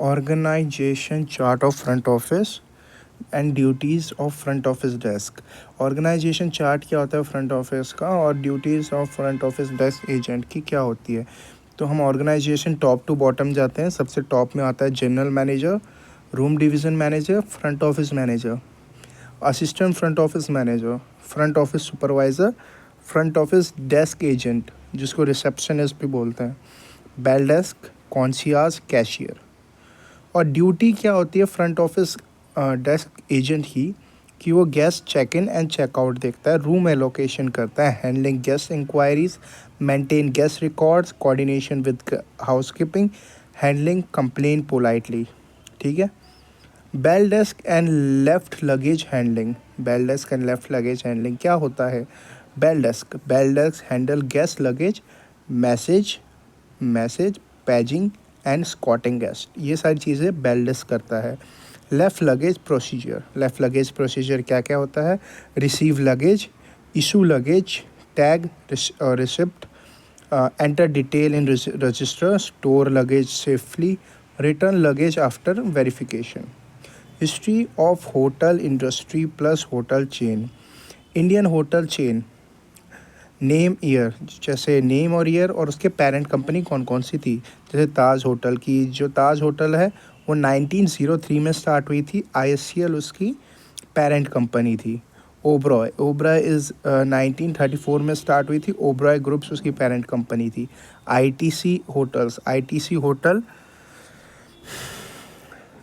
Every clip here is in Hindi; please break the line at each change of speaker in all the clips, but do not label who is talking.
Organisation chart of front office and duties of front office desk. Organisation chart क्या होता है फ्रंट ऑफिस का, और duties of front office desk agent की क्या होती है। तो हम ऑर्गेनाइजेशन टॉप टू बॉटम जाते हैं। सबसे टॉप में आता है general manager, room division manager, front office manager, assistant front office manager, front office supervisor, front office desk agent जिसको रिसेप्शनिस्ट भी बोलते हैं, बेल डेस्क, कॉन्सियाज, कैशियर। और ड्यूटी क्या होती है फ्रंट ऑफिस डेस्क एजेंट की, कि वो guest check in and checkout देखता है, रूम एलोकेशन करता है, handling guest inquiries, maintain guest records, coordination with housekeeping, handling complain politely. ठीक है। Bell desk and left luggage handling. Bell desk and left luggage handling क्या होता है। Bell desk handle guest luggage, message message paging and escorting guest, ये सारी चीज़ें बेल डेस्क करता है। लेफ़्ट लगेज प्रोसीजर क्या क्या होता है। Receive luggage, issue luggage, tag receipt, enter detail in register, store luggage safely, return luggage after verification. History of hotel industry plus hotel chain. Indian hotel chain, name year, जैसे नेम और ईयर और उसके पेरेंट कंपनी कौन कौन सी थी। जैसे ताज होटल की, जो ताज होटल है वो 1903 में स्टार्ट हुई थी, ISCL उसकी पेरेंट कंपनी थी। ओबरॉय इज़ 1934 में स्टार्ट हुई थी, ओबरॉय ग्रुप्स उसकी पेरेंट कंपनी थी। आईटीसी होटल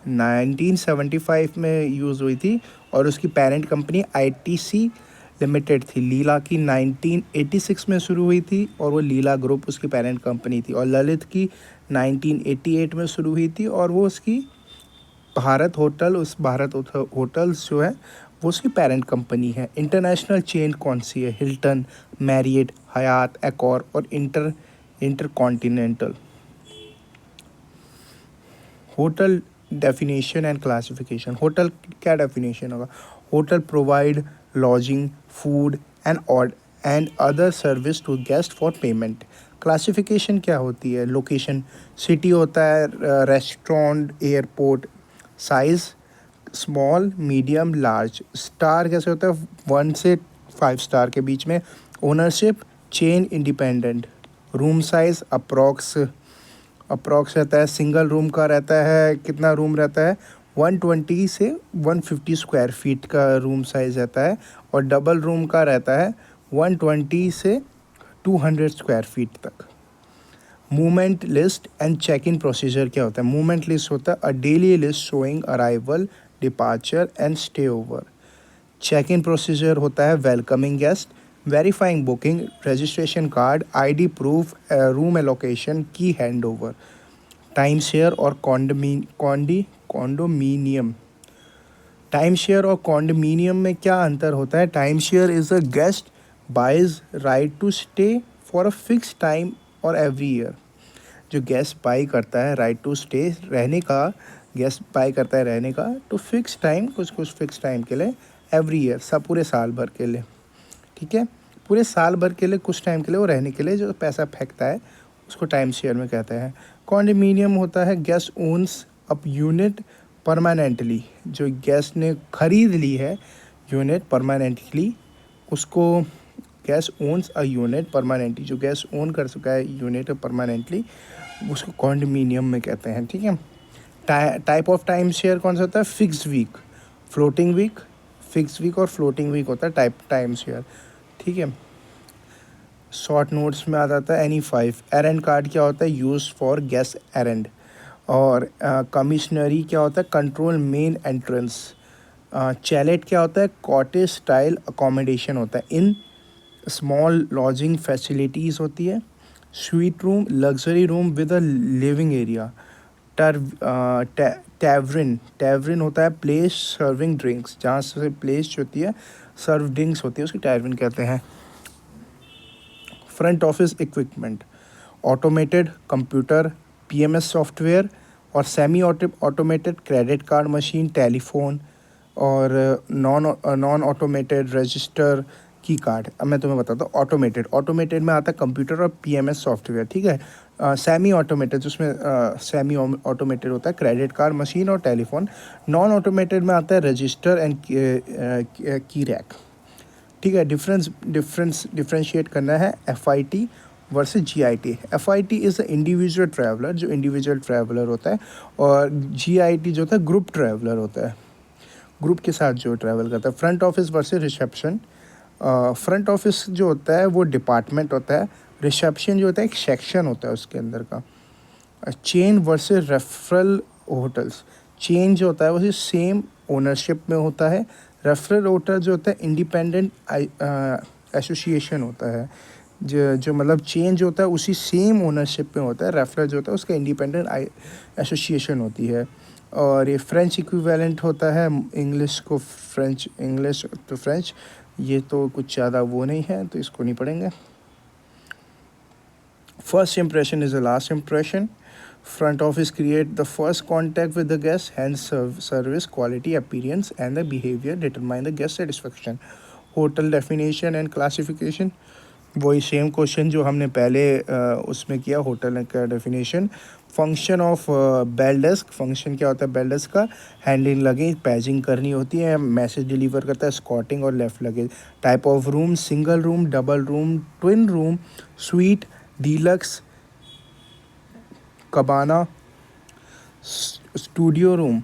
1975 में यूज़ हुई थी और उसकी पेरेंट कंपनी ITC लिमिटेड थी। लीला की 1986 में शुरू हुई थी और वो लीला ग्रुप उसकी पेरेंट कंपनी थी। और ललित की 1988 में शुरू हुई थी और वो उसकी भारत होटल्स जो है वो उसकी पेरेंट कंपनी है। इंटरनेशनल चेन कौन सी है। हिल्टन, मैरियट, हयात, एकॉर और InterContinental. Hotel definition and classification. Hotel क्या डेफिनेशन होगा। Hotel provide lodging, food and other service to guest for payment. Classification क्या होती है। लोकेशन, सिटी होता है, restaurant, airport. Size, small, medium, large. Star कैसे होता है, 1 से 5 स्टार के बीच में। Ownership, chain independent. Room size approx रहता है। सिंगल रूम का रहता है, कितना रूम रहता है, 120 से 150 स्क्वायर फीट का रूम साइज़ रहता है। और डबल रूम का रहता है 120 से 200 स्क्वायर फीट तक। Movement list and check in procedure क्या होता है। मूवमेंट लिस्ट होता है a daily list showing arrival, departure and stay over. Check in procedure होता है welcoming guest, verifying booking, registration card, ID proof, room allocation, key hand over. Time share और कॉन्डोमिनियम। टाइम शेयर और कॉन्डोमिनियम में क्या अंतर होता है। Time share is a guest buys right to stay for a fix time और एवरी ईयर। जो गेस्ट बाई करता है राइट टू स्टे, रहने का, गेस्ट बाई करता है रहने का तो फिक्स टाइम, कुछ फिक्स टाइम के लिए, एवरी ईयर, सब पूरे साल भर के लिए। ठीक है। पूरे साल भर के लिए कुछ टाइम के लिए वो रहने के लिए जो पैसा फेंकता है उसको टाइम शेयर में कहते हैं। कॉन्डोमिनियम होता है guest owns up unit permanently. जो गेस्ट ने खरीद ली है यूनिट परमानेंटली, उसको guest owns a unit permanently. जो गेस्ट ओन कर चुका है यूनिट परमानेंटली उसको कॉन्डोमिनियम में कहते हैं। ठीक है। टाइप ऑफ टाइम शेयर कौन सा होता है। Fixed week, floating week. Fixed week और फ्लोटिंग वीक होता है टाइम शेयर। ठीक है। शॉर्ट नोट्स में आ जाता है NE5। एरेंड कार्ड क्या होता है, यूज फॉर गेस्ट एरेंड। और कमिश्नरी क्या होता है, कंट्रोल मेन एंट्रेंस। चैलेट क्या होता है, कॉटेज स्टाइल अकोमोडेशन होता है। इन स्मॉल लॉजिंग फैसिलिटीज़ होती है। Suite room, luxury room with a living area. Tavern होता है प्लेस सर्विंग ड्रिंक्स, जहाँ से प्लेस होती है सर्व ड्रिंक्स होती है उसकी टैवरिन कहते हैं। Front office equipment, automated computer, PMS software और semi automated credit card machine, telephone और non automated register, key card. अब मैं तुम्हें बताता हूँ ऑटोमेटेड में आता है कंप्यूटर और PMS सॉफ्टवेयर। ठीक है। सेमी ऑटोमेटेड, जिसमें सेमी ऑटोमेटेड होता है क्रेडिट कार्ड मशीन और टेलीफोन। नॉन ऑटोमेटेड में आता है रजिस्टर एंड की रैक। ठीक है, डिफरेंशिएट करना है FIT versus GIT। FIT is a individual traveller, जो इंडिविजुअल ट्रैवलर होता है, और GIT जो होता है ग्रुप ट्रैवलर होता है, ग्रुप के साथ जो ट्रैवल करता है। Front office versus reception. Front office जो होता है वो डिपार्टमेंट होता है, रिसेप्शन जो होता है एक सेक्शन होता है उसके अंदर का। Chain versus referral hotels. Chain जो होता है वो सेम ओनरशिप में होता है। रेफरल होटल जो होता है इंडिपेंडेंट एसोसिएशन होता है, जो मतलब चेन जो होता है उसी सेम ओनरशिप में होता है। रेफरल जो होता है उसका इंडिपेंडेंट एसोसिएशन होती है। और ये फ्रेंच इक्विवेलेंट होता है, इंग्लिश को फ्रेंच, इंग्लिश तो फ्रेंच। ये तो कुछ ज़्यादा वो नहीं है, तो इसको नहीं पढ़ेंगे। First impression is the last impression. Front office create the first contact with the guest, hence service quality, appearance and the behavior determine the guest satisfaction. Hotel definition and classification, वही सेम क्वेश्चन जो हमने पहले उसमें किया, होटल का definition. Function of bell desk, function क्या होता है बेल डेस्क का? हैंडलिंग लगेज, पैजिंग करनी होती है, मैसेज डिलीवर करता है, स्कॉटिंग और left luggage. Type of room, single room, double room, twin room, suite, deluxe, cabana, studio room.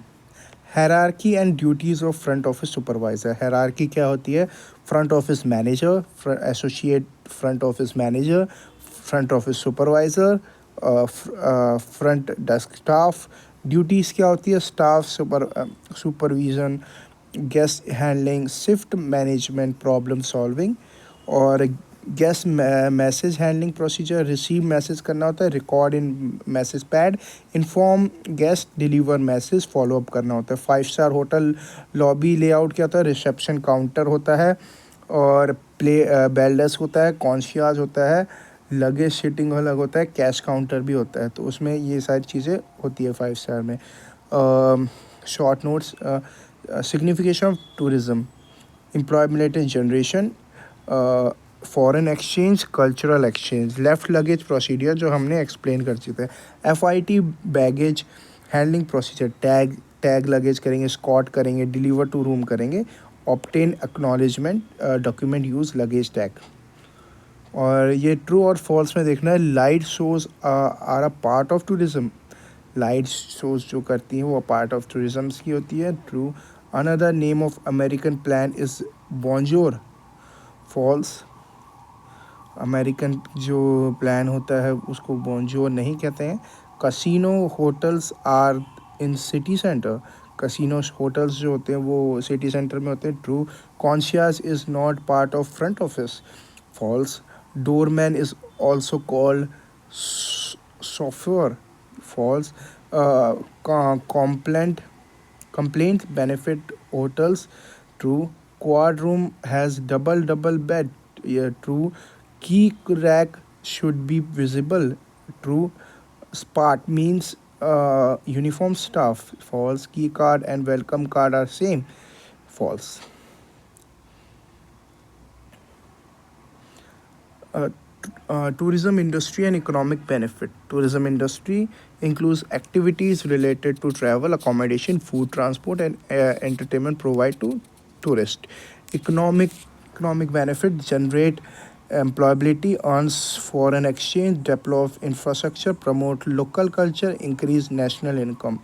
Hierarchy and duties of front office supervisor. Hierarchy क्या होती है? Front office manager, associate front office manager, front office supervisor, front desk staff. Duties क्या होती है? Staff supervision, guest handling, shift management, problem solving. और guest message handling procedure, receive message करना होता है, record in message pad, inform guest, deliver message, follow up करना होता है। 5 स्टार होटल लॉबी लेआउट क्या होता है? रिसेप्शन काउंटर होता है, और बेल डेस्क होता है, कॉन्शियाज होता है, लगेज सीटिंग अलग होता है, कैश काउंटर भी होता है। तो उसमें ये सारी चीज़ें होती है 5 स्टार में। Short notes, signification of tourism, employment generation, foreign exchange, cultural exchange. Left luggage procedure जो हमने एक्सप्लेन कर चुके हैं। FIT baggage handling procedure, tag luggage करेंगे, स्कॉट करेंगे, डिलीवर टू रूम करेंगे, obtain acknowledgement, document use luggage tag. और ये ट्रू और फॉल्स में देखना है। Light shows are a part of tourism. Light shows जो करती हैं वो पार्ट ऑफ टूरिज़्म की होती है। True. Another name of American plan is bonjour. False. American जो प्लान होता है उसको बॉन्जोर नहीं कहते हैं। Casino hotels are in city centre. Casino hotels जो होते हैं वो सिटी सेंटर में होते हैं। True. Concierge is not part of front office. False. Doorman is also called software. False. Complaint benefit hotels. True. Quad room has double bed. Yeah, true. Key rack should be visible. True. SPART means uniform staff. False. Key card and welcome card are same. False. Uh, Tourism industry and economic benefit. Tourism industry includes activities related to travel, accommodation, food, transport, and entertainment provided to tourists. Economic benefit generate employability, earns foreign exchange, develop infrastructure, promote local culture, increase national income.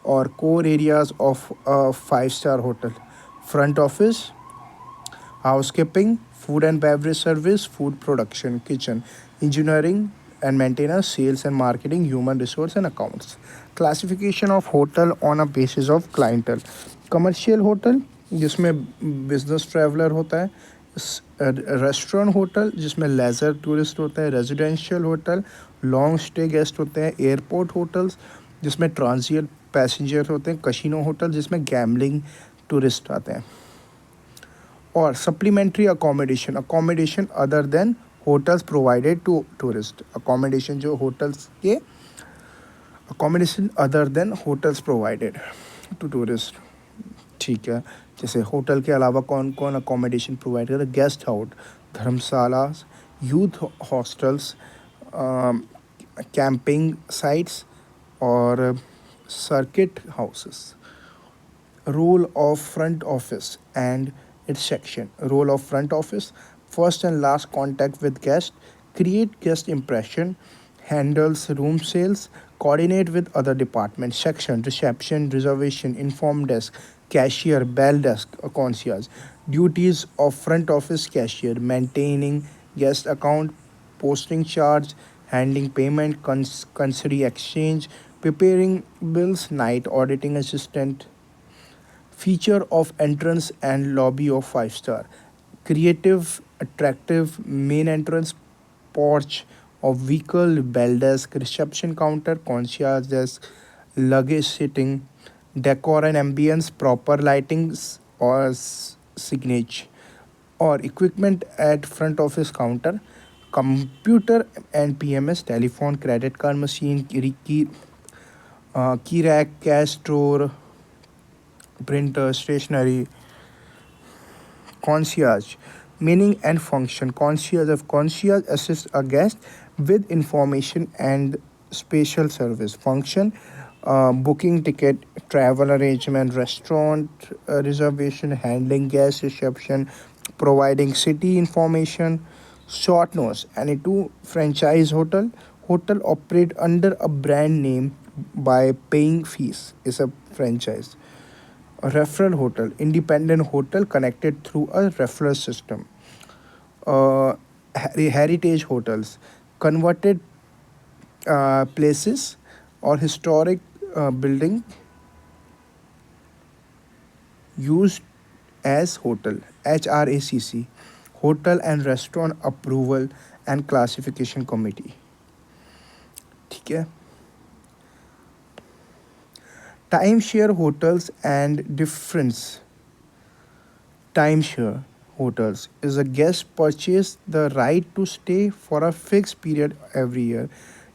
Or core areas of a 5-star hotel: front office, housekeeping, food and beverage service, food production, kitchen, engineering and maintenance, sales and marketing, human resource and accounts. Classification of hotel on a basis of clientele. Commercial hotel जिसमें बिजनेस ट्रैवलर होता है, रेस्टोरेंट होटल जिसमें लेज़र टूरिस्ट होता है, residential hotel long stay guest होते हैं, एयरपोर्ट होटल्स जिसमें ट्रांजिट पैसेंजर होते हैं, कसिनो होटल जिसमें गैम्बलिंग टूरिस्ट आते हैं। और supplementary accommodation other than hotels provided to tourist. Accommodation जो होटल्स के accommodation other than hotels provided to tourist. ठीक है, जैसे होटल के अलावा कौन कौन अकोमोडेशन प्रोवाइड करता है? Guest house, Dharamshala, youth hostels, camping sites or circuit houses. Role of front office and its section. Role of front office: first and last contact with guest, create guest impression, handles room sales, coordinate with other departments. Section: reception, reservation, inform desk, cashier, bell desk, concierge. Duties of front office: cashier, maintaining guest account, posting charge, handling payment, currency exchange, preparing bills, night auditing assistant. Feature of entrance and lobby of 5 star: creative, attractive main entrance, porch of vehicle, bell desk, reception counter, concierge desk, luggage sitting, decor and ambience, proper lightings or signage or equipment at front office counter, computer and PMS, telephone, credit card machine, key rack, cash store, printer, stationery. Concierge: meaning and function. Concierge assists a guest with information and special service. Function: booking ticket, travel arrangement, restaurant reservation, handling guest reception, providing city information. Short notes: any two franchise hotel operate under a brand name by paying fees is a franchise. A referral hotel, independent hotel connected through a referral system. Heritage hotels, converted places or historic building used as hotel. HRACC, hotel and restaurant approval and classification committee. ठीक है. Timeshare hotels and difference. Timeshare hotels is a guest purchase the right to stay for a fixed period every year,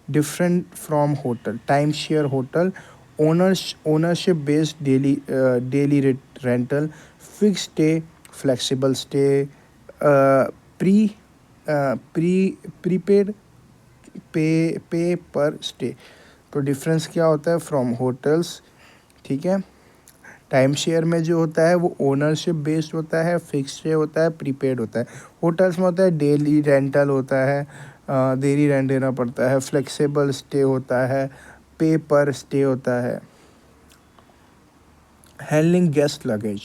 different from hotel. Timeshare hotel, ownership based daily rental, fixed stay, flexible stay, uh, pre prepaid पे पर स्टे. तो डिफरेंस क्या होता है फ्रॉम होटल्स. ठीक है. टाइम शेयर में जो होता है वो ओनरशिप बेस्ड होता है, फिक्स स्टे होता है, प्रीपेड होता है. होटल्स में होता है डेली रेंटल होता है, डेली रेंट देना पड़ता है, फ्लेक्सिबल स्टे होता है, पे पर स्टे होता है. हैंडलिंग गेस्ट लगेज,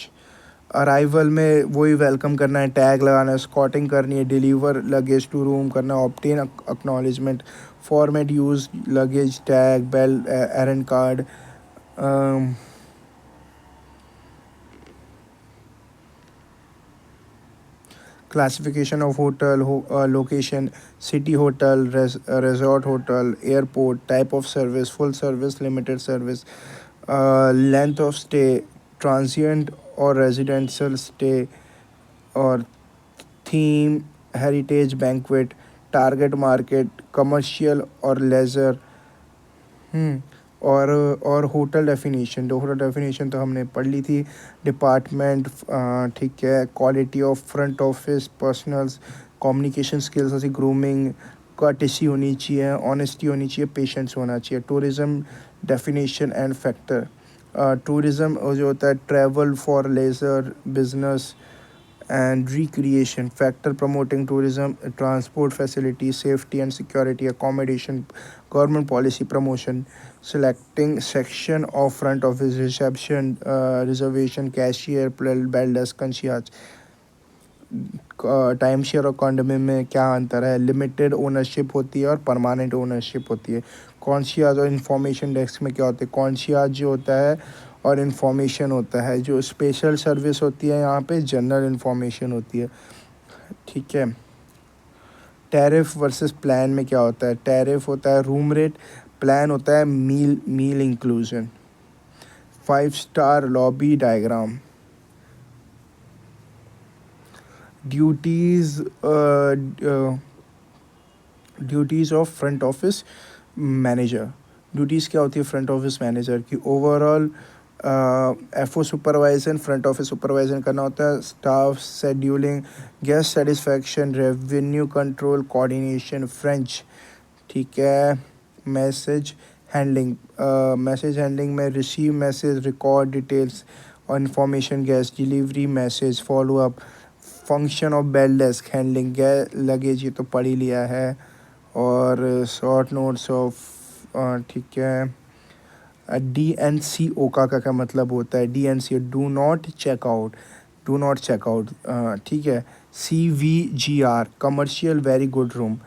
अराइवल में वही वेलकम करना है, टैग लगाना है, स्कॉटिंग करनी है, डिलीवर लगेज टू रूम करना है, obtain acknowledgement, format use luggage tag, bell errand card. Classification of hotel, location: city hotel, resort hotel, airport, type of service, full service, limited service, length of stay, transient or residential stay, or theme, heritage, banquet, target market, commercial or leisure. Hmm. और होटल डेफिनेशन, तो होटल डेफिनेशन तो हमने पढ़ ली थी. डिपार्टमेंट, ठीक है. Quality of front office personnels, communication skills जैसे ग्रूमिंग, कर्टेसी होनी चाहिए, ऑनेस्टी होनी चाहिए, पेशेंस होना चाहिए. Tourism definition and factor. Tourism जो होता है travel for leisure, business and recreation. Factor promoting tourism: transport facility, safety and security, accommodation, government policy promotion. Selecting section of front office: reception, reservation, cashier, bell desk, concierge. Time share और कॉन्डोमिनियम में क्या अंतर है? लिमिटेड ओनरशिप होती है और परमानेंट ओनरशिप होती है. कॉन्शियस और इंफॉर्मेशन डेस्क में क्या होता है? कॉन्शियस जो होता है और इंफॉर्मेशन होता है. जो स्पेशल सर्विस होती है यहाँ पे जनरल इंफॉर्मेशन होती है. ठीक है. टैरिफ वर्सेस प्लान में क्या होता है? टैरिफ होता है रूम रेट, प्लान होता है meal inclusion. 5 star lobby diagram. Duties of front office manager. Duties क्या होती है फ्रंट ऑफिस मैनेजर की? Overall FO supervision, front office supervision करना होता है. Staff scheduling, guest satisfaction, revenue control, coordination, French. ठीक है. मैसेज हैंडलिंग, मैसेज हैंडलिंग में रिसीव मैसेज, रिकॉर्ड डिटेल्स और information, guest delivery message, follow up. Function of bell desk handling, luggage ये तो पढ़ ही लिया है। और शॉर्ट नोट्स ऑफ, ठीक है। डी एन सी ओ का क्या मतलब होता है? D N C, do not checkout, do not checkout, ठीक है। C V G R, commercial very good room.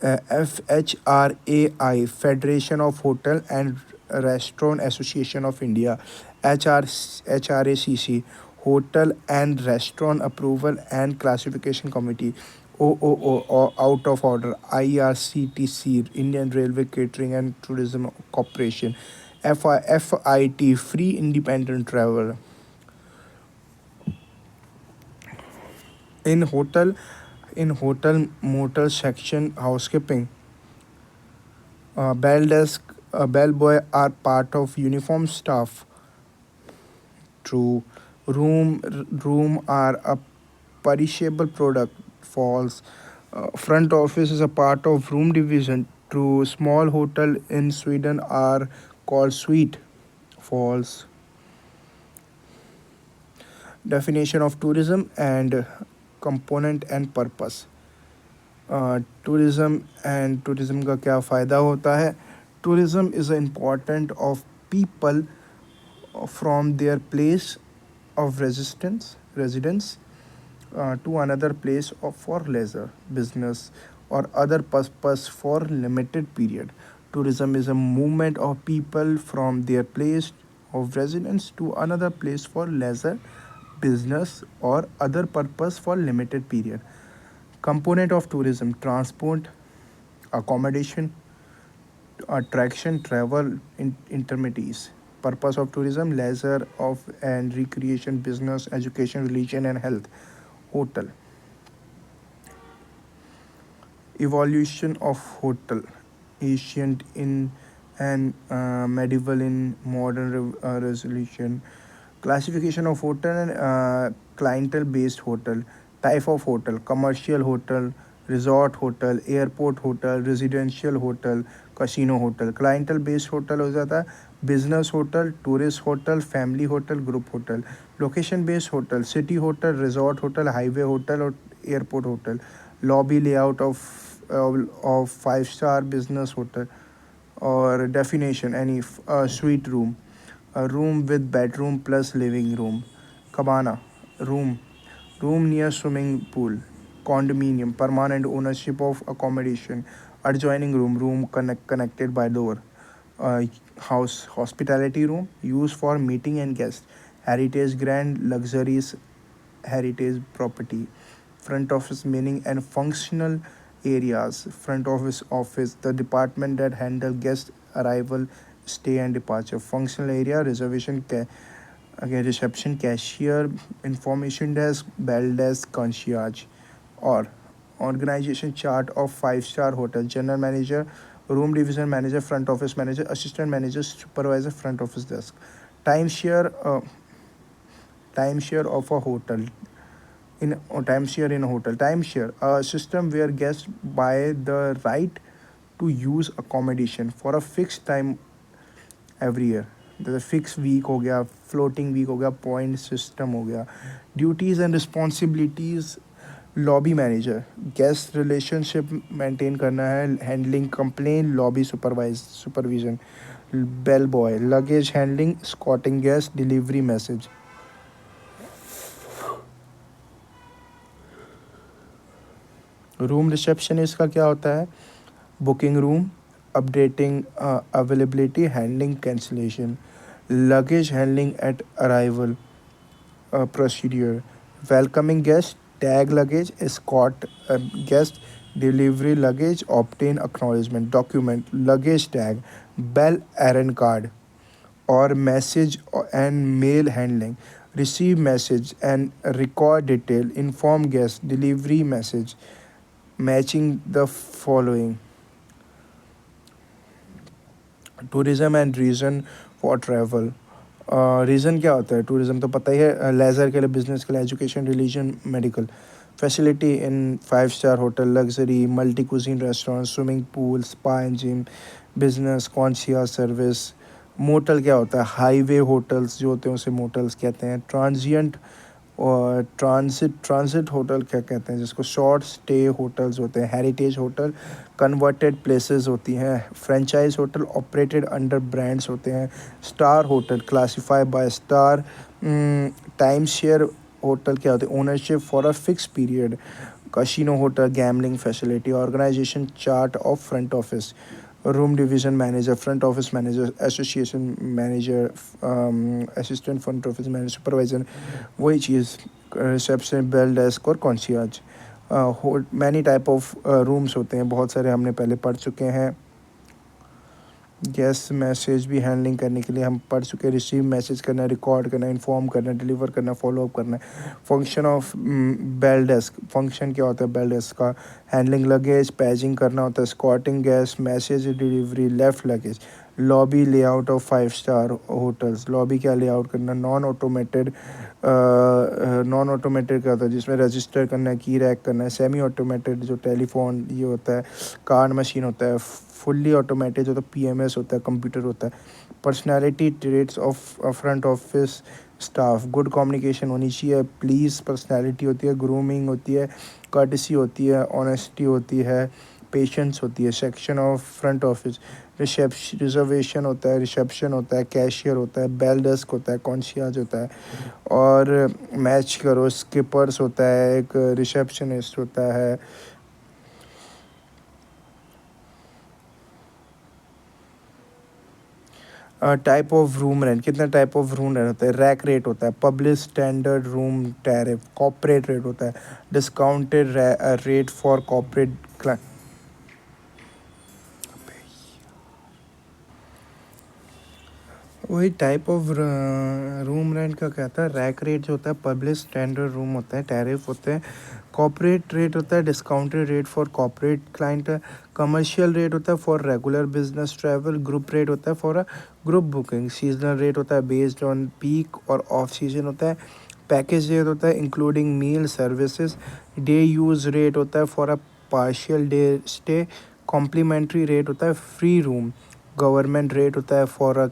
F H R A I, federation of hotel and restaurant association of India. H R A C C, hotel and restaurant approval and classification committee. O out of order, I R C T C, Indian railway catering and tourism corporation. F I T, free independent travel. In hotel, in hotel motel section, housekeeping, bell desk, bellboy are part of uniform staff. True. Room are a perishable product. False. Front office is a part of room division. True. Small hotel in Sweden are called suite. False. Definition of tourism and component and purpose. Tourism and tourism का क्या फ़ायदा होता है? Tourism is important of people from their place of residence to another place or for leisure, business, or other purpose for limited period. Tourism is a movement of people from their place of residence to another place for leisure, business, or other purpose for limited period. Component of tourism: transport, accommodation, attraction, travel, intermediaries. Purpose of tourism: leisure of and recreation, business, education, religion, and health. Hotel. Evolution of hotel: ancient in and medieval in modern resolution. Classification of hotel and clientele based hotel. Type of hotel: commercial hotel, resort hotel, airport hotel, residential hotel, casino hotel. Clientele based hotel हो जाता है business hotel, tourist hotel, family hotel, group hotel. Location based hotel: city hotel, resort hotel, highway hotel और airport hotel. Lobby layout of 5-star business hotel. Or definition: any suite room, a room with bedroom plus living room. Cabana, room, room near swimming pool. Condominium, permanent ownership of accommodation. Adjoining room, room connected by door. House, hospitality room, used for meeting and guests. Heritage, grand luxuries, heritage property. Front office, meaning and functional areas. Front office, the department that handle guest arrival, stay and departure. Functional area: reservation, again reception, cashier, information desk, bell desk, concierge. Or organization chart of 5-star hotel: general manager, room division manager, front office manager, assistant manager, supervisor, front office desk. Timeshare, timeshare of a hotel. Timeshare in a hotel. Timeshare, a system where guests buy the right to use accommodation for a fixed time every year. जैसे फिक्स वीक हो गया, फ्लोटिंग वीक हो गया, पॉइंट सिस्टम हो गया. Duties and responsibilities: lobby manager, guest relationship maintain करना है, handling complain, lobby supervision. Bell boy, luggage handling, escorting guest, delivery message. Room receptionist का क्या होता है? Booking room, updating availability, handling cancellation. Luggage handling at arrival procedure. Welcoming guest, tag luggage, escort guest, delivery luggage, obtain acknowledgement. Document, luggage tag, bell errand card, or message and mail handling. Receive message and record detail, inform guest, delivery message, matching the following. Tourism and reason for travel. Reason क्या होता है? टूरिज़म तो पता ही है, लेज़र के लिए, बिजनेस के लिए, education, religion, medical. Facility in 5-star hotel, luxury, multi cuisine restaurant, swimming pool, spa and gym, business concierge service. Motel क्या होता है? हाईवे होटल्स जो होते हैं उसे मोटल्स कहते हैं। ट्रांजिएंट और ट्रांसिट होटल क्या कहते हैं जिसको? शॉर्ट स्टे होटल्स होते हैं। हेरिटेज होटल कन्वर्टेड प्लेसेस होती हैं। Franchise hotel operated under brands होते हैं। Star hotel classify by star. Time share hotel क्या होते हैं? Ownership for a fix period. Casino hotel gambling facility. Organization chart of front office. Room division manager, front office manager, association manager, assistant front office manager, supervisor, वही चीज़। रिसेप्शन, बेल डेस्क और concierge. Many type of rooms होते हैं, बहुत सारे हमने पहले पढ़ चुके हैं। गेस्ट मैसेज भी हैंडलिंग करने के लिए हम पढ़ चुके हैं। रिसीव मैसेज करना, रिकॉर्ड करना, इन्फॉर्म करना, डिलीवर करना, फॉलोअप करना। Function of bell desk, function क्या होता है बेल डेस्क का? हैंडलिंग लगेज, पैजिंग करना होता है, escorting guest, message delivery, left luggage. Lobby layout of 5 star hotels, lobby क्या लेआउट करना? नॉन ऑटोमेटेड क्या होता है जिसमें रजिस्टर करना है, की रैक करना है। सेमी ऑटोमेटेड जो टेलीफोन ये होता है, कार्ड मशीन होता है। फुल्ली ऑटोमेटेड जो तो पीएमएस होता है, कंप्यूटर होता है। Personality traits of front office staff, good communication होनी चाहिए, प्लीज़ पर्सनैलिटी होती है, ग्रूमिंग होती है, कर्टसी होती है, ऑनेस्टी होती है, पेशेंस होती है। Section of front office, reservation होता है, रिसेप्शन होता है, कैशियर होता है, बेल डेस्क होता है, कॉन्शियज होता है। और मैच करो, स्किपर्स होता है, एक रिसेप्शनिस्ट होता है। टाइप ऑफ रूम रेंट, कितना टाइप ऑफ रूम रेंट होता है? रैक रेट होता है, public standard room tariff, corporate rate होता है, डिस्काउंटेड रेट फॉर कॉर्पोरेट। वही टाइप ऑफ रूम रेंट का कहता है। रैक रेट जो होता है, पब्लिक स्टैंडर्ड रूम होता है, टैरिफ होते हैं। कॉर्पोरेट रेट होता है, discounted rate for corporate client. Commercial rate होता है for regular business travel. Group rate होता है for a group booking. Seasonal rate होता है बेस्ड ऑन पीक और ऑफ सीजन होता है। पैकेज रेट होता है including meal services. Day use rate होता है for a partial day stay. Complimentary rate होता है फ्री रूम। गवर्नमेंट रेट होता है for a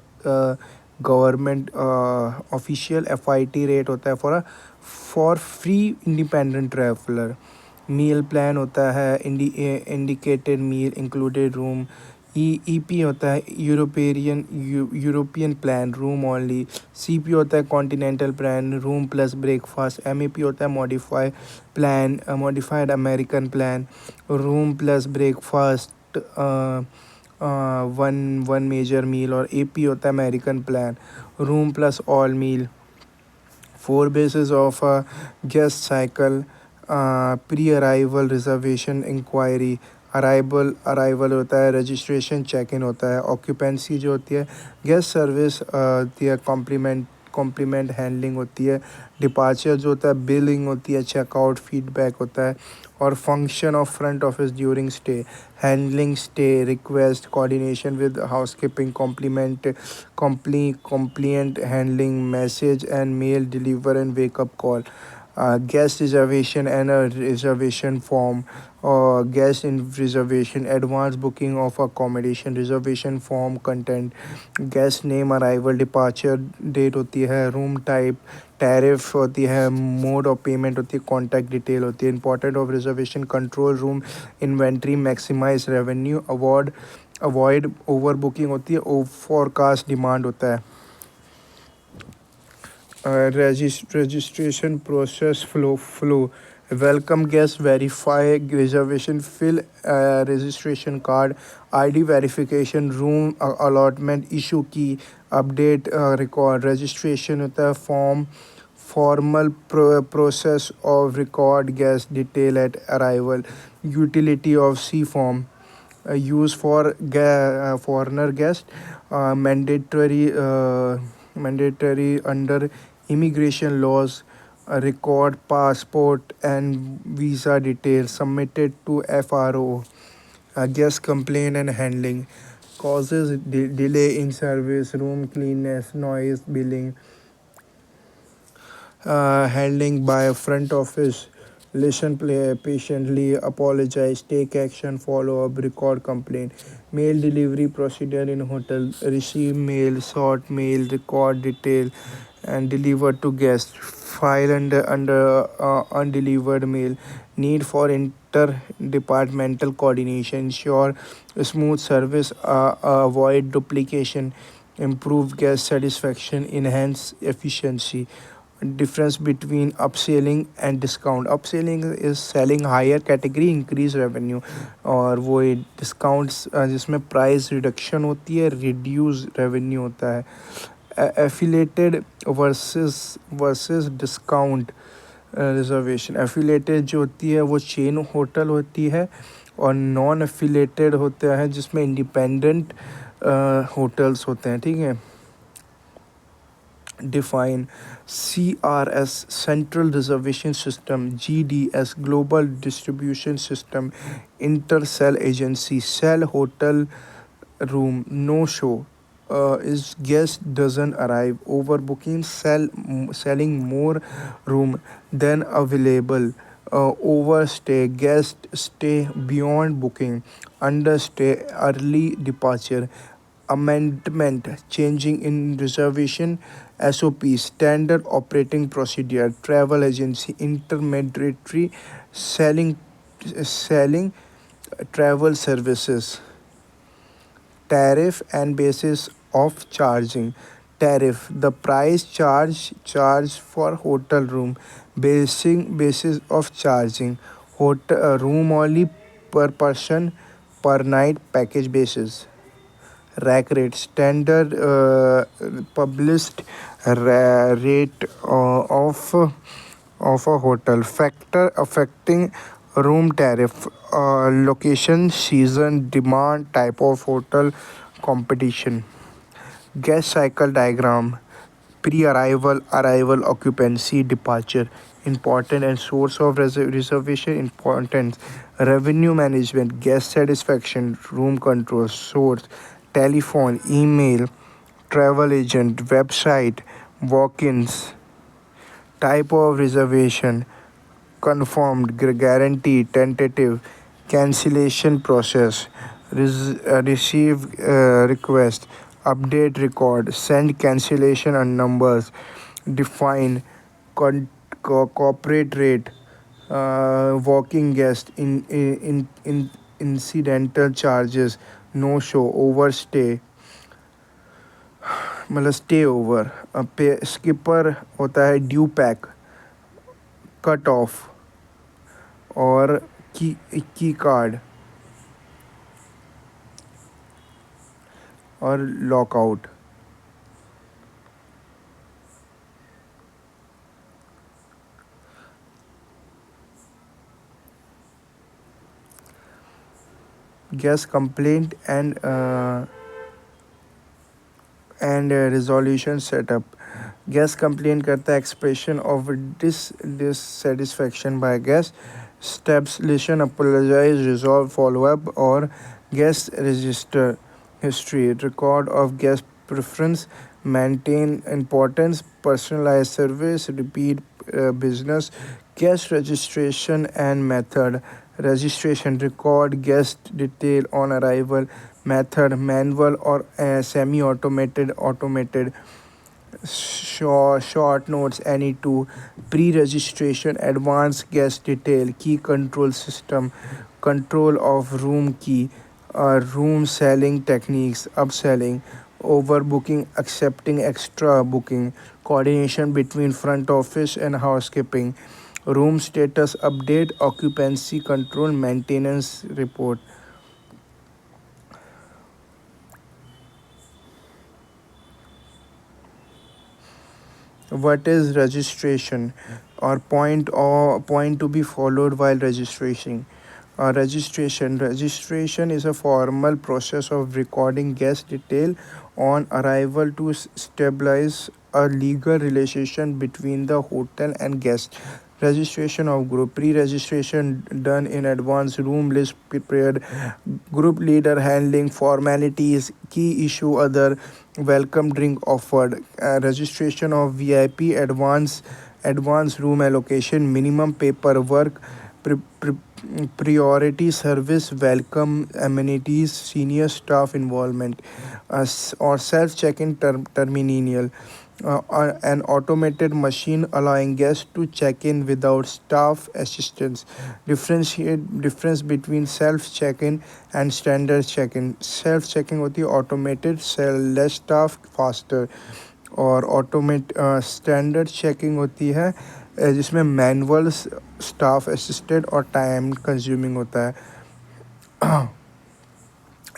government official. FIT rate होता है for free independent traveller. Meal plan होता है indicated meal included room. EP होता है European plan, room only. CP होता है continental plan, room plus breakfast. MAP होता है modify plan, modified American plan, room plus breakfast, one one major meal. और एपी होता है American plan, room plus all meal. Four basis of a guest cycle, pre arrival reservation inquiry. Arrival होता है, रजिस्ट्रेशन चेक इन होता है। ऑक्यूपेंसी जो होती है, गेस्ट सर्विस होती है, कॉम्प्लीमेंट हैंडलिंग होती है। डिपार्चर जो होता है, बिलिंग होती है, चेकआउट फीडबैक होता है। और function of front office during stay, handling stay request, coordination with housekeeping, compliant handling, message and mail deliver and wake up call. Guest reservation and a reservation form, or guest in reservation, advance booking of accommodation, reservation form content, guest name, arrival departure date होती है, रूम टाइप, टैरिफ होती है, मोड ऑफ पेमेंट होती है, कॉन्टैक्ट डिटेल होती है। Important of reservation, control room inventory, maximise revenue, avoid over booking होती है, फोरकास्ट डिमांड होता है। Registration process flow, welcome guest, verify reservation, fill registration card, ID verification, room allotment, issue key, update record। registration होता है form, formal process of record guest detail at arrival। utility of C form, use for foreigner guest, mandatory under immigration laws, record passport and visa details submitted to FRO. Guest complaint and handling, causes delay in service, room cleanness, noise, billing, handling by front office, listen patiently, apologize, take action, follow up, record complaint. Mail delivery procedure in hotel: receive mail, sort mail, record detail, and deliver to guest. File under undelivered mail. Need for interdepartmental coordination. Ensure smooth service. Avoid duplication. Improve guest satisfaction. Enhance efficiency. Difference between upselling and discount: upselling is selling higher category, increase revenue, और वो डिस्काउंट्स जिसमें प्राइस रिडक्शन होती है, रिड्यूस रेवेन्यू होता है. Affiliated versus discount reservation: affiliated जो होती है वो चेन होटल होती है, और नॉन एफिलेटेड होता है जिसमें इंडिपेंडेंट होटल्स होते हैं. ठीक है. Define CRS, Central Reservation System; GDS, Global Distribution System; Intercell Agency. Sell hotel room, no show is guest doesn't arrive. Overbooking: selling more room than available. Overstay: guest stay beyond booking. Understay: early departure. Amendment: changing in reservation SOP, standard operating procedure. Travel agency: intermediary, selling travel services. Tariff and basis of charging: tariff, the price charge for hotel room. Basis of charging: hotel room only, per person, per night, package basis. Rack rate: standard published rate of a hotel. Factor affecting room tariff: location, season, demand, type of hotel, competition. Guest cycle diagram: pre-arrival, arrival, occupancy, departure. Important and source of reservation importance: revenue management, guest satisfaction, room control. Source: telephone, email, travel agent, website, walk-ins. Type of reservation: confirmed, guaranteed, tentative. Cancellation process: receive request, update record, send cancellation and numbers. Define corporate rate: walking guest, in incidental charges, no show, overstay, मतलब स्टे ओवर. पे स्किपर होता है ड्यू पैक, कट ऑफ, और की कार्ड, और lockout. Guest complaint and resolution setup: guest complain करता है, expression of dissatisfaction by guest. Steps: listen, apologise, resolve, follow up. और guest register history: record of guest preference, maintain importance, personalized service, repeat business. Guest registration and method: registration, record guest detail on arrival. Method: manual or semi-automated, automated. Short notes, any two. Pre-registration, advanced guest detail. Key control system: control of room key. Room selling techniques: upselling, overbooking, accepting extra booking. Coordination between front office and housekeeping. Room status update, occupancy control, maintenance report. What is registration, or point to be followed while registration? Registration is a formal process of recording guest detail on arrival to stabilize a legal relationship between the hotel and guest. Registration of group: pre-registration done in advance, room list prepared, group leader handling formalities, key issue other, welcome drink offered. Registration of VIP: advance advanced room allocation, minimum paperwork, priority service, welcome amenities, senior staff involvement, or self check-in terminal. An automated machine allowing guests to check in without staff assistance. Difference between self check-in and standard check-in. Self check-in होती है automated, less staff, faster. और ऑटोमेट स्टैंडर्ड चेकिंग होती है जिसमें मैनुअल, स्टाफ असिस्टेड और टाइम कंज्यूमिंग होता है.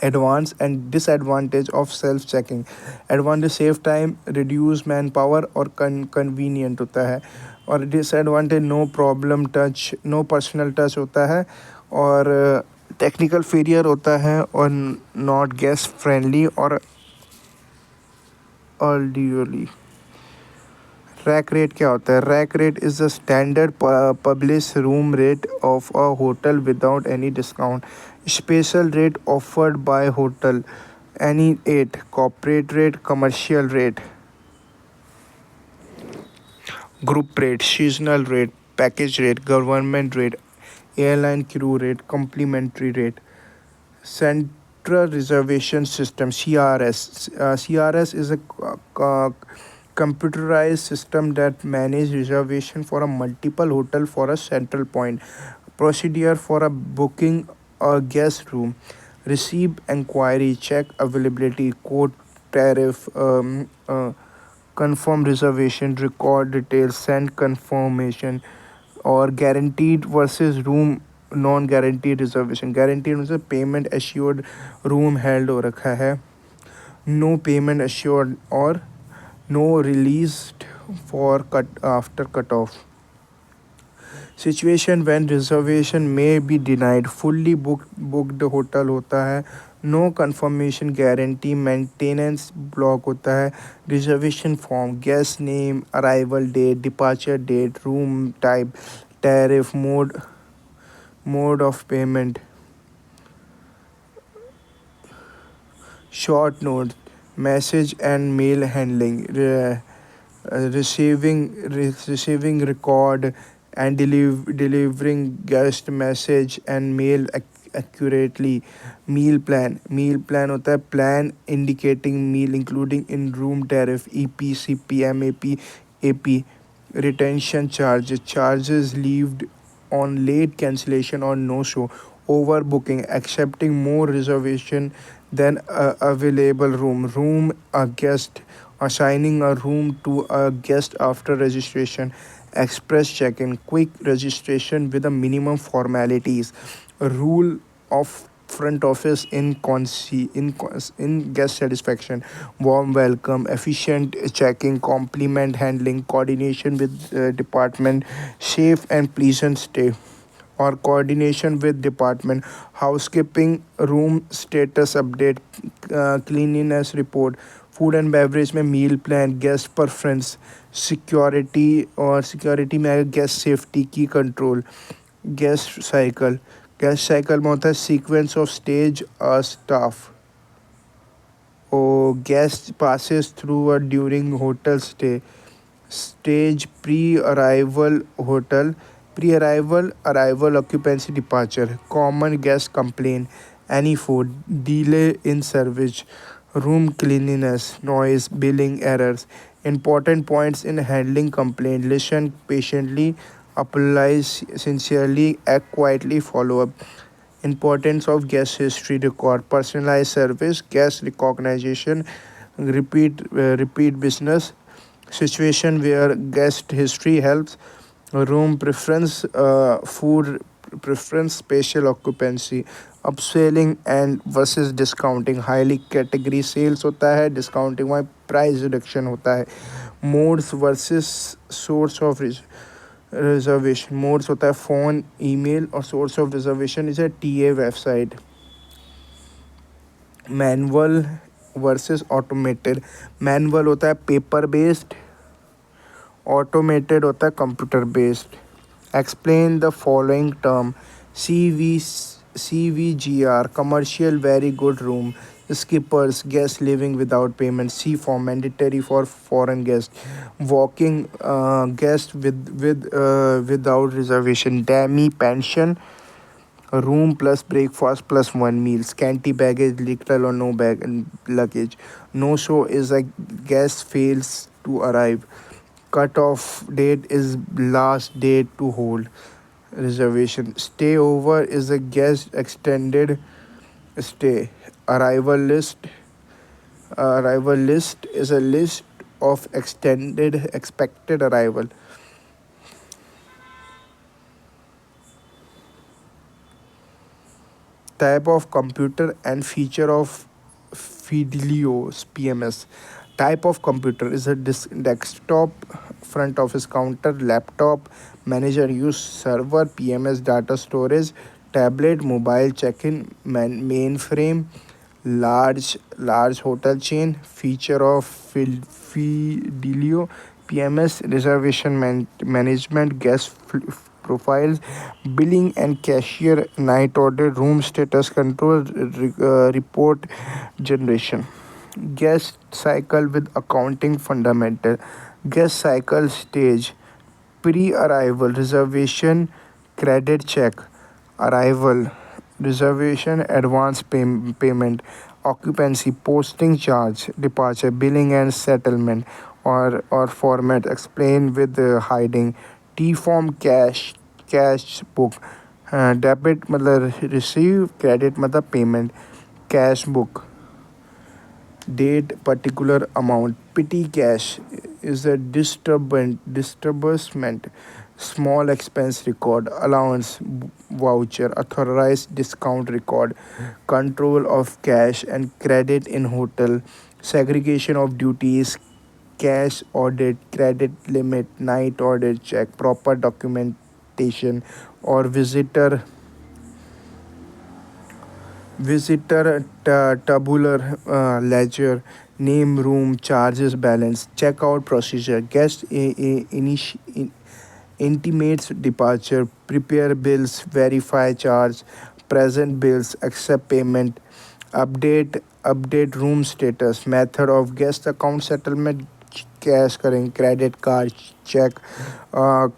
Advance and disadvantage of self checking. Advantage save time, reduce man power और कन्वीनियंट होता है. और disadvantage no problem touch, no personal touch होता है और टेक्निकल फेलियर होता है और नॉट गेस्ट फ्रेंडली और ऑडियोली. रैक रेट क्या होता है? Rack rate is the standard publish room rate of a hotel without any discount. Special rate offered by hotel, any at, corporate rate, commercial rate. Group rate, seasonal rate, package rate, government rate, airline crew rate, complimentary rate. Central Reservation System, CRS. CRS is a computerized system that manages reservation for a multiple hotel for a central point. Procedure for a booking a guest room: receive inquiry, check availability, quote tariff, confirm reservation, record details, send confirmation. और guaranteed versus room non guaranteed reservation. Guaranteed मतलब पेमेंट एश्योर्ड, रूम हेल्ड हो रखा है. नो पेमेंट एश्योर्ड और no release for cut after cut off. Situation when reservation may be denied, fully booked hotel होता है. No confirmation guarantee, maintenance block होता है. Reservation form, guest name, arrival date, departure date, room type, tariff, mode of payment. Short note, message and mail handling, receiving record and delivering guest message and mail accurately. Meal plan होता है plan indicating meal including in room tariff, EP, CP, MAP, AP. Retention charges leaved on late cancellation or no show. Overbooking, accepting more reservation than available room. A guest, assigning a room to a guest after registration. Express check-in, quick registration with a minimum formalities. Rule of front office in guest satisfaction: warm welcome, efficient checking, compliment handling, coordination with department, safe and pleasant stay. Or coordination with department, housekeeping, room status update, cleanliness report. Food and beverage में meal plan, guest preference. Security और सिक्योरिटी में गेस्ट सेफ्टी की कंट्रोल. गेस्ट साइकिल में होता है sequence of stage staff. or guest passes through a during hotel stay. Stage pre-arrival hotel, arrival, occupancy, departure. Common guest complaint: any food, delay in service, room cleanliness, noise, billing errors. Important points in handling complaint: listen patiently, apologize sincerely, act quietly, follow up. Importance of guest history record: personalized service, guest recognition, repeat business. Situation where guest history helps: room preference, food preference, spatial occupancy. Upselling and versus discounting: highly category sales होता है, discounting में price reduction होता है. Modes versus source of reservation. Modes होता है फ़ोन, ईमेल, और source of reservation is TA website. Manual versus automated. Manual होता है पेपर बेस्ड, ऑटोमेटेड होता है computer based. Explain the following term: CVGR, commercial very good room, skippers, guests living without payment. C form, mandatory for foreign guests. Walking guests without reservation. Demi pension, room plus breakfast plus one meal. Scanty baggage, little or no luggage. No show is a guest fails to arrive. Cut off date is last date to hold reservation. Stay over is a guest extended stay. Arrival list. Arrival list is a list of extended expected arrival. Type of computer and feature of Fidelio's PMS. Type of computer is a desktop, front office counter, laptop, manager use server, PMS data storage, tablet, mobile check-in, mainframe, large hotel chain. Feature of Fidelio PMS reservation management, guest profiles, billing and cashier, night order, room status control, report generation. Guest cycle with accounting fundamental. Guest cycle stage: pre-arrival reservation, credit check. Arrival reservation, advance payment. Occupancy, posting charge, departure, billing and settlement. Or format explain with hiding. T form, cash book. Debit मतलब receive, credit मतलब payment. Cash book, date, particular amount. Petty cash is a disturbance, small expense record. Allowance, voucher, authorized discount record. Control of cash and credit in hotel. Segregation of duties, cash audit, credit limit, night audit check, proper documentation. Or visitor tabular ledger, name, room, charges, balance. Checkout procedure: guest intimates departure, prepare bills, verify charge, present bills, accept payment, update room status. Method of guest account settlement: cash करें, credit card, check,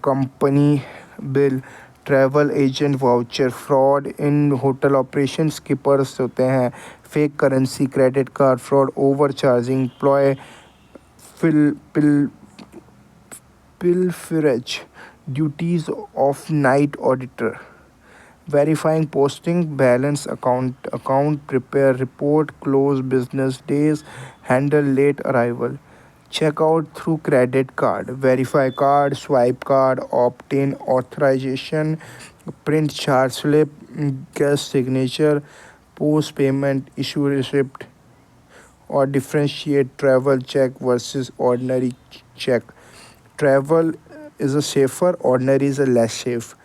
company bill, travel agent voucher. Fraud in hotel operation skippers होते हैं, fake currency, credit card fraud, over charging, प्लॉय फिल पिल pilferage. Duties of night auditor: verifying posting, balance account, prepare report, close business days, handle late arrival. Checkout through credit card: verify card, swipe card, obtain authorization, print charge slip, guest signature, post payment, issue receipt. Or differentiate travel check versus ordinary check. Travel is a safer, ordinary is a less safe.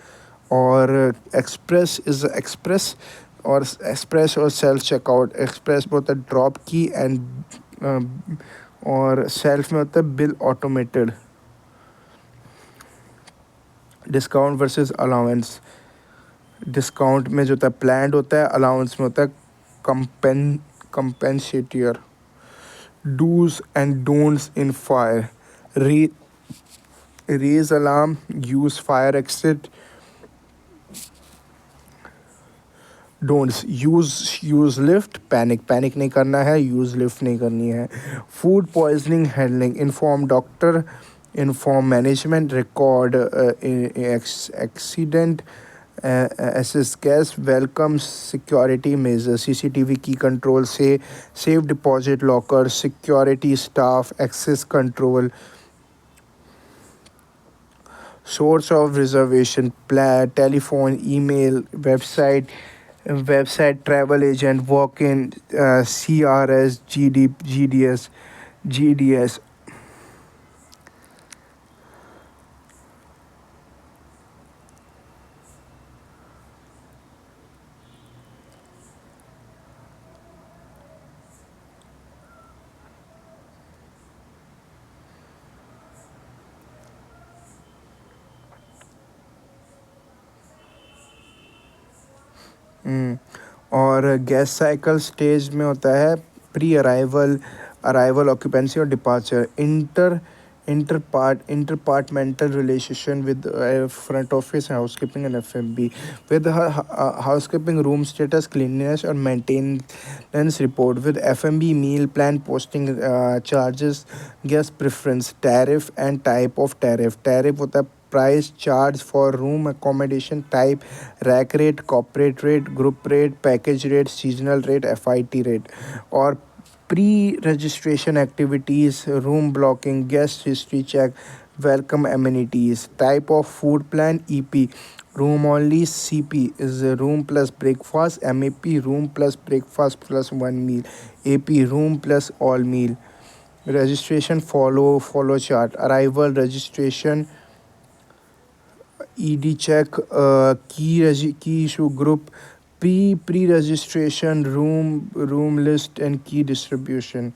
Or express is a express or self checkout. Express both a drop key and और सेल्फ में होता है bill automated. Discount versus allowance: discount में जो होता है प्लान्ड होता है, अलाउंस में होता है compensator. Dos and don'ts in fire: raise alarm, use fire exit. Don'ts: use lift, panic नहीं करना है, यूज लिफ्ट नहीं करनी है. Food poisoning handling: inform doctor, inform management, record accident, assist guests, welcome security measures, CCTV key control, say safe deposit locker, security staff, access control. Source of reservation: telephone, email, website, travel agent, walk-in, CRS, GDS. और गेस्ट साइकिल स्टेज में होता है प्री अराइवल, अराइवल, ऑक्यूपेंसी और departure. Interpartmental relation with front office, housekeeping and F&B. With housekeeping, room status, cleanliness or maintenance report. With F&B, meal plan, posting charges, guest preference, tariff and type of tariff. Tariff होता है price charge for room accommodation type, rack rate, corporate rate, group rate, package rate, seasonal rate, FIT rate. और pre-registration activities, room blocking, guest history check, welcome amenities, type of food plan, EP, room only. CP is a room plus breakfast, MAP room plus breakfast plus one meal, AP room plus all meal. Registration follow chart, arrival registration, ED check, key issue group, pre registration, room list and key distribution.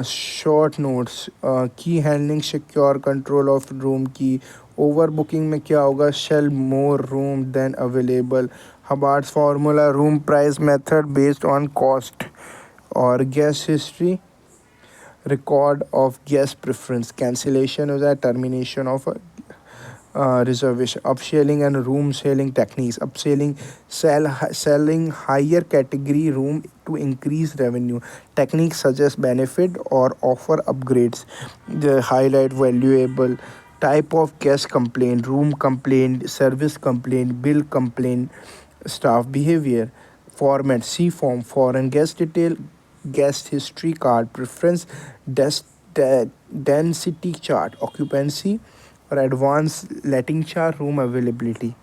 Short notes, key handling, secure control of room key. Overbooking में क्या होगा? Shell more room than available. Hubbard's formula, room price method based on cost. और guest history, record of guest preference. Cancellation is a termination of a reservation. Upselling and room selling techniques. Upselling, selling higher category room to increase revenue. Techniques such as benefit or offer upgrades. The highlight valuable. Type of guest complaint: room complaint, service complaint, bill complaint, staff behavior. Format: C form, foreign guest detail, guest history card, preference, density chart, occupancy or advanced letting chart, room availability.